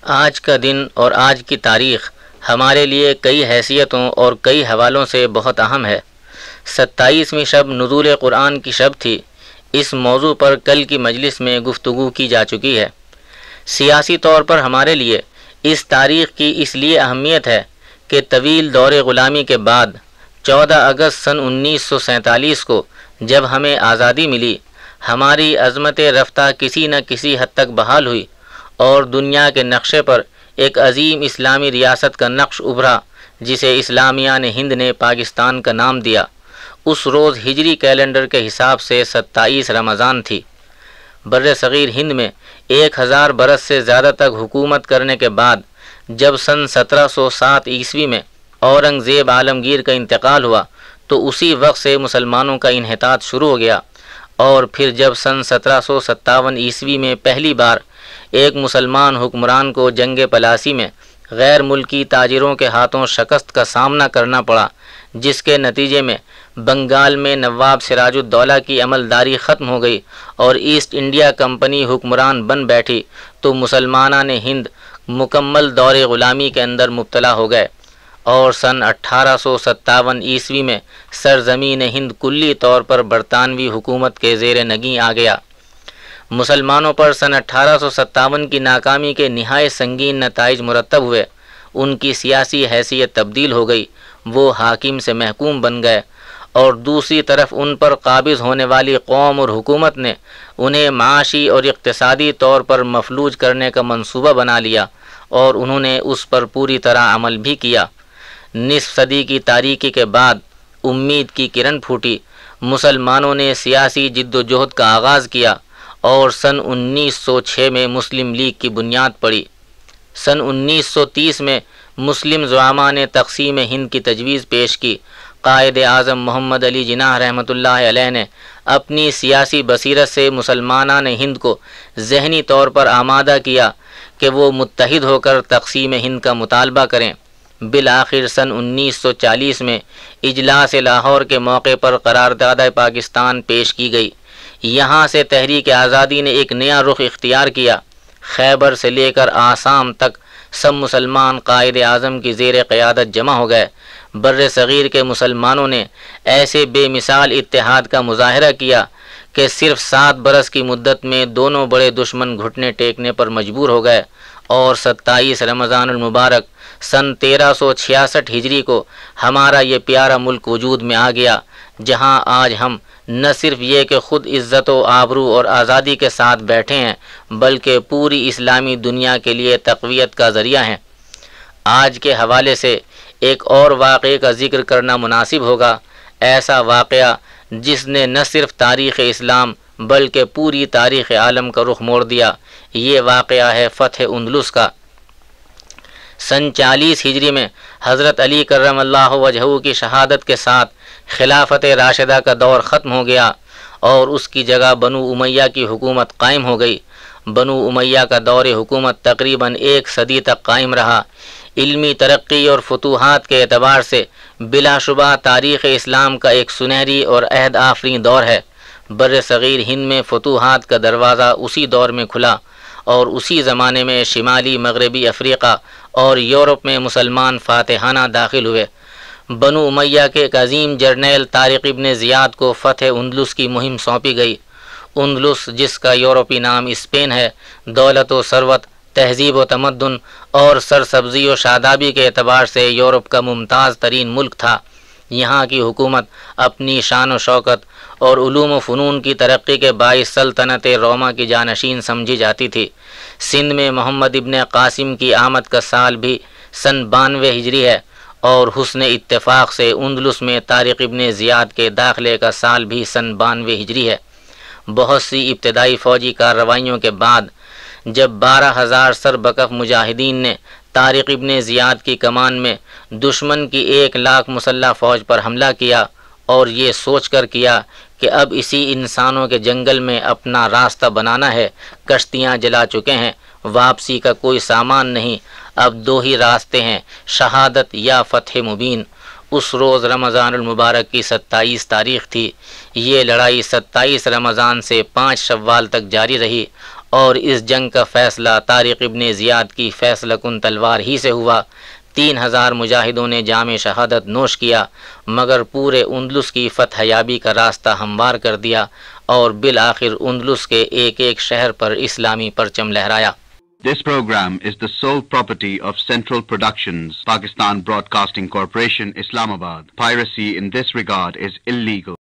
آج کا دن اور آج کی تاریخ ہمارے لیے کئی حیثیتوں اور کئی حوالوں سے بہت اہم ہے۔ 27ویں شب نزول قرآن کی شب تھی۔ اس موضوع پر کل کی مجلس میں گفتگو کی جا چکی ہے۔ سیاسی طور پر ہمارے لیے اس تاریخ کی اس لیے اہمیت ہے کہ طویل دور غلامی کے بعد 14 اگست سن 1947 کو جب ہمیں آزادی ملی، ہماری عظمت رفتہ کسی نہ کسی حد تک بحال ہوئی اور دنیا کے نقشے پر ایک عظیم اسلامی ریاست کا نقش ابھرا جسے اسلامیہ ہند نے پاکستان کا نام دیا۔ اس روز ہجری کیلنڈر کے حساب سے 27 رمضان تھی۔ بر صغیر ہند میں 1000 برس سے زیادہ تک حکومت کرنے کے بعد جب سن 1707 عیسوی میں اورنگزیب عالمگیر کا انتقال ہوا تو اسی وقت سے مسلمانوں کا انحطاط شروع ہو گیا، اور پھر جب سن 1757 عیسوی میں پہلی بار ایک مسلمان حکمران کو جنگ پلاسی میں غیر ملکی تاجروں کے ہاتھوں شکست کا سامنا کرنا پڑا، جس کے نتیجے میں بنگال میں نواب سراج الدولہ کی عملداری ختم ہو گئی اور ایسٹ انڈیا کمپنی حکمران بن بیٹھی، تو مسلمانان ہند مکمل دور غلامی کے اندر مبتلا ہو گئے، اور سن 1857 عیسوی میں سرزمین ہند کلی طور پر برطانوی حکومت کے زیر نگیں آ گیا۔ مسلمانوں پر سن 1857 کی ناکامی کے نہایت سنگین نتائج مرتب ہوئے۔ ان کی سیاسی حیثیت تبدیل ہو گئی، وہ حاکم سے محکوم بن گئے، اور دوسری طرف ان پر قابض ہونے والی قوم اور حکومت نے انہیں معاشی اور اقتصادی طور پر مفلوج کرنے کا منصوبہ بنا لیا، اور انہوں نے اس پر پوری طرح عمل بھی کیا۔ نصف صدی کی تاریکی کے بعد امید کی کرن پھوٹی، مسلمانوں نے سیاسی جد و جہد کا آغاز کیا اور سن 1906 میں مسلم لیگ کی بنیاد پڑی۔ سن 1930 میں مسلم زعماء نے تقسیم ہند کی تجویز پیش کی۔ قائد اعظم محمد علی جناح رحمۃ اللہ علیہ نے اپنی سیاسی بصیرت سے مسلمانان ہند کو ذہنی طور پر آمادہ کیا کہ وہ متحد ہو کر تقسیم ہند کا مطالبہ کریں۔ بالآخر سن 1940 میں اجلاس لاہور کے موقع پر قرارداد پاکستان پیش کی گئی۔ یہاں سے تحریک آزادی نے ایک نیا رخ اختیار کیا۔ خیبر سے لے کر آسام تک سب مسلمان قائد اعظم کی زیر قیادت جمع ہو گئے۔ بر صغیر کے مسلمانوں نے ایسے بے مثال اتحاد کا مظاہرہ کیا کہ صرف 7 برس کی مدت میں دونوں بڑے دشمن گھٹنے ٹیکنے پر مجبور ہو گئے، اور 27 رمضان المبارک سن 1366 ہجری کو ہمارا یہ پیارا ملک وجود میں آ گیا، جہاں آج ہم نہ صرف یہ کہ خود عزت و آبرو اور آزادی کے ساتھ بیٹھے ہیں، بلکہ پوری اسلامی دنیا کے لیے تقویت کا ذریعہ ہیں۔ آج کے حوالے سے ایک اور واقعے کا ذکر کرنا مناسب ہوگا، ایسا واقعہ جس نے نہ صرف تاریخ اسلام بلکہ پوری تاریخ عالم کا رخ موڑ دیا۔ یہ واقعہ ہے فتح اندلس کا۔ سن 40 ہجری میں حضرت علی کرم اللہ وجہہ کی شہادت کے ساتھ خلافت راشدہ کا دور ختم ہو گیا اور اس کی جگہ بنو امیہ کی حکومت قائم ہو گئی۔ بنو امیہ کا دور حکومت تقریباً 1 صدی تک قائم رہا۔ علمی ترقی اور فتوحات کے اعتبار سے بلا شبہ تاریخ اسلام کا ایک سنہری اور عہد آفرین دور ہے۔ بر صغیر ہند میں فتوحات کا دروازہ اسی دور میں کھلا، اور اسی زمانے میں شمالی مغربی افریقہ اور یورپ میں مسلمان فاتحانہ داخل ہوئے۔ بنو امیہ کے ایک عظیم جرنیل طارق ابن زیاد کو فتح اندلس کی مہم سونپی گئی۔ اندلس، جس کا یورپی نام اسپین ہے، دولت و ثروت، تہذیب و تمدن اور سرسبزی و شادابی کے اعتبار سے یورپ کا ممتاز ترین ملک تھا۔ یہاں کی حکومت اپنی شان و شوکت اور علوم و فنون کی ترقی کے باعث سلطنت روما کی جانشین سمجھی جاتی تھی۔ سندھ میں محمد ابن قاسم کی آمد کا سال بھی سن 92 ہجری ہے، اور حسن اتفاق سے اندلس میں طارق ابن زیاد کے داخلے کا سال بھی سن 92 ہجری ہے۔ بہت سی ابتدائی فوجی کارروائیوں کے بعد جب 12,000 سربکف مجاہدین نے طارق ابن زیاد کی کمان میں دشمن کی 1 لاکھ مسلح فوج پر حملہ کیا، اور یہ سوچ کر کیا کہ اب اسی انسانوں کے جنگل میں اپنا راستہ بنانا ہے، کشتیاں جلا چکے ہیں، واپسی کا کوئی سامان نہیں، اب 2 ہی راستے ہیں، شہادت یا فتح مبین۔ اس روز رمضان المبارک کی 27 تاریخ تھی۔ یہ لڑائی 27 رمضان سے 5 شوال تک جاری رہی، اور اس جنگ کا فیصلہ طارق ابن زیاد کی فیصلہ کن تلوار ہی سے ہوا۔ 3000 مجاہدوں نے جام شہادت نوش کیا، مگر پورے اندلس کی فتح یابی کا راستہ ہموار کر دیا اور بالآخر اندلس کے ایک ایک شہر پر اسلامی پرچم لہرایا۔ This program is the sole property of Central Productions, Pakistan Broadcasting Corporation, Islamabad. Piracy in this regard is illegal.